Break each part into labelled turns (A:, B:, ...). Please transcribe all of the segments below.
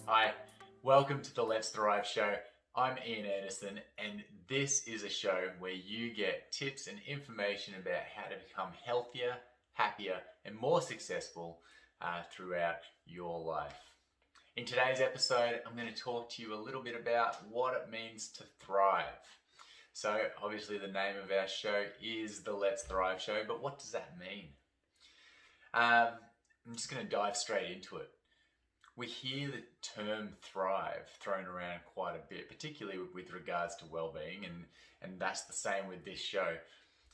A: Hi, welcome to the Let's Thrive show. I'm Ian Anderson, and this is a show where you get tips and information about how to become healthier, happier, and more successful throughout your life. In today's episode, I'm going to talk to you a little bit about what it means to thrive. So, obviously, the name of our show is the Let's Thrive show, but what does that mean? I'm just going to dive straight into it. We hear the term thrive thrown around quite a bit, particularly with regards to well-being, and that's the same with this show.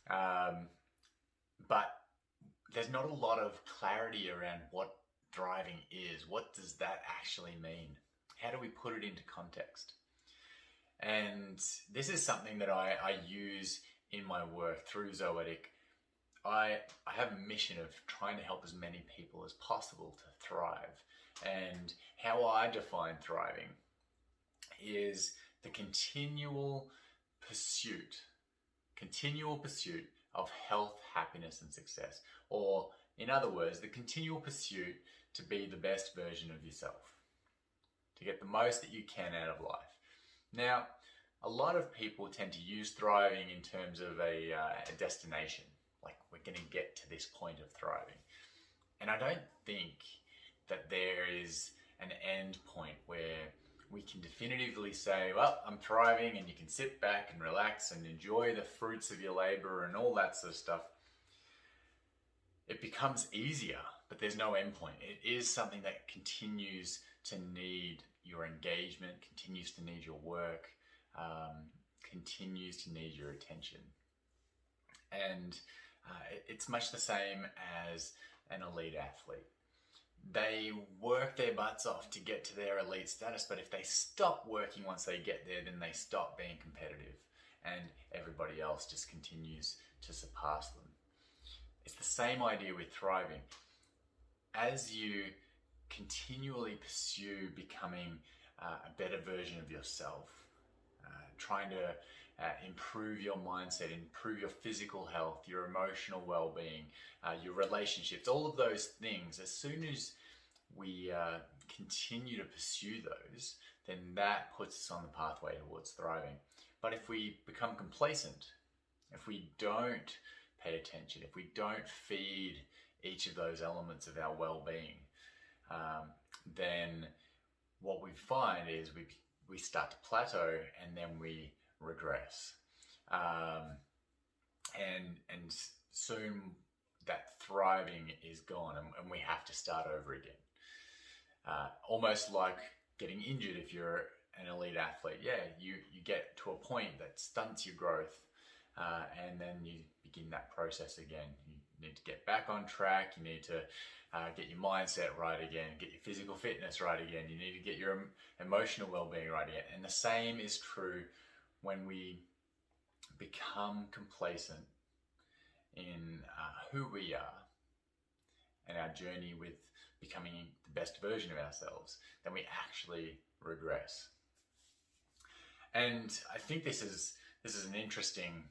A: But there's not a lot of clarity around what thriving is. What does that actually mean? How do we put it into context? And this is something that I use in my work through Zoetic. I have a mission of trying to help as many people as possible to thrive. And how I define thriving is the continual pursuit of health, happiness, and success. Or, in other words, the continual pursuit to be the best version of yourself, to get the most that you can out of life. Now, a lot of people tend to use thriving in terms of a destination, like we're going to get to this point of thriving. And I don't think that there is an end point where we can definitively say, well, I'm thriving, and you can sit back and relax and enjoy the fruits of your labor and all that sort of stuff. It becomes easier, but there's no end point. It is something that continues to need your engagement, continues to need your work, continues to need your attention. And it's much the same as an elite athlete. They work their butts off to get to their elite status, but if they stop working once they get there, then they stop being competitive, and everybody else just continues to surpass them. It's the same idea with thriving. As you continually pursue becoming a better version of yourself, trying to improve your mindset, improve your physical health, your emotional well-being, your relationships, all of those things, as soon as we continue to pursue those, then that puts us on the pathway towards thriving. But if we become complacent, if we don't pay attention, if we don't feed each of those elements of our well-being, then what we find is we start to plateau, and then we regress. And soon that thriving is gone, and we have to start over again. Almost like getting injured if you're an elite athlete. Yeah, you get to a point that stunts your growth, and then you begin that process again. You need to get back on track. You need to get your mindset right again, get your physical fitness right again. You need to get your emotional well-being right again. And the same is true when we become complacent in who we are and our journey with becoming the best version of ourselves, then we actually regress. And I think this is an interesting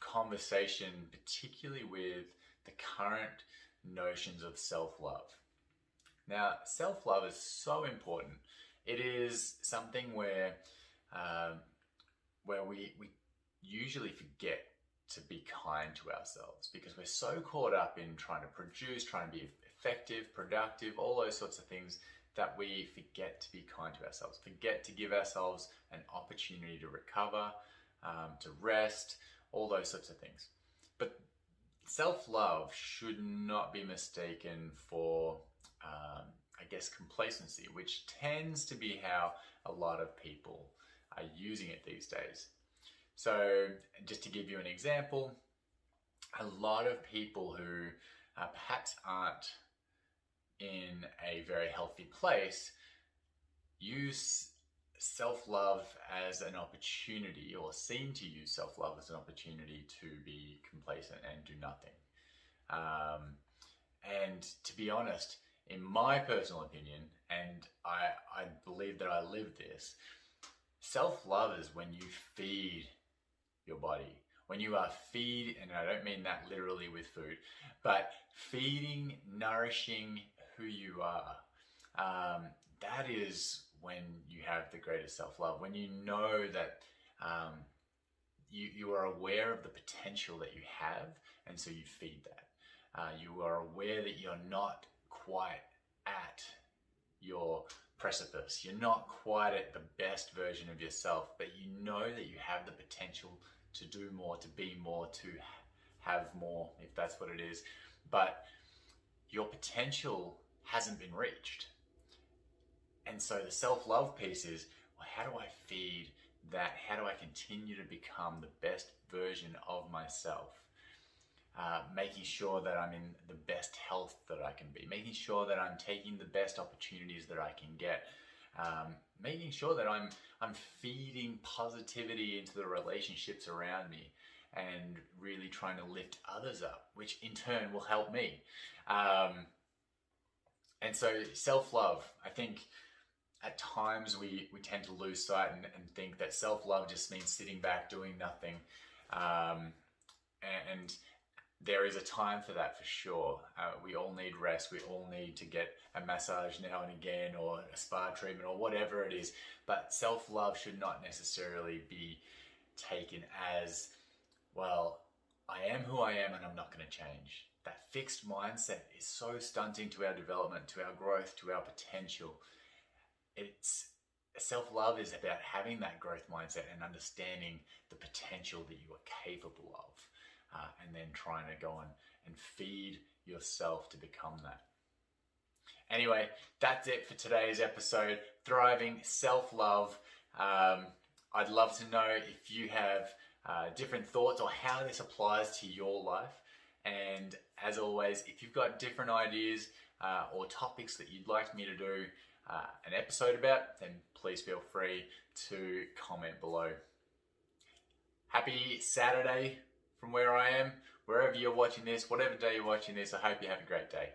A: conversation, particularly with the current notions of self-love. Now, self-love is so important. It is something where we usually forget to be kind to ourselves, because we're so caught up in trying to produce, trying to be effective, productive, all those sorts of things, that we forget to be kind to ourselves, forget to give ourselves an opportunity to recover, to rest, all those sorts of things. But self-love should not be mistaken for, complacency, which tends to be how a lot of people are using it these days. So just to give you an example, a lot of people who perhaps aren't in a very healthy place use self-love as an opportunity, or seem to use self-love as an opportunity to be complacent and do nothing. And to be honest, in my personal opinion, and I believe that I live this, self-love is when you feed your body. When you are and I don't mean that literally with food, but feeding, nourishing who you are. that is when you have the greatest self-love, when you know that you are aware of the potential that you have, and so you feed that. You are aware that you're not quite at your precipice. You're not quite at the best version of yourself, but you know that you have the potential to do more, to be more, to have more, if that's what it is. But your potential hasn't been reached. And so the self-love piece is, well, how do I feed that? How do I continue to become the best version of myself? Making sure that I'm in the best health that I can be, making sure that I'm taking the best opportunities that I can get, making sure that I'm feeding positivity into the relationships around me, and really trying to lift others up, which in turn will help me. And so self-love, I think at times we tend to lose sight and think that self-love just means sitting back doing nothing. And there is a time for that, for sure. We all need rest. We all need to get a massage now and again, or a spa treatment, or whatever it is. But self-love should not necessarily be taken as, well, I am who I am and I'm not going to change. That fixed mindset is so stunting to our development, to our growth, to our potential. Self-love is about having that growth mindset and understanding the potential that you are capable of. And then trying to go on and feed yourself to become that. Anyway, that's it for today's episode. Thriving self-love. I'd love to know if you have different thoughts or how this applies to your life. And as always, if you've got different ideas or topics that you'd like me to do an episode about, then please feel free to comment below. Happy Saturday from where I am, wherever you're watching this, whatever day you're watching this. I hope you have a great day.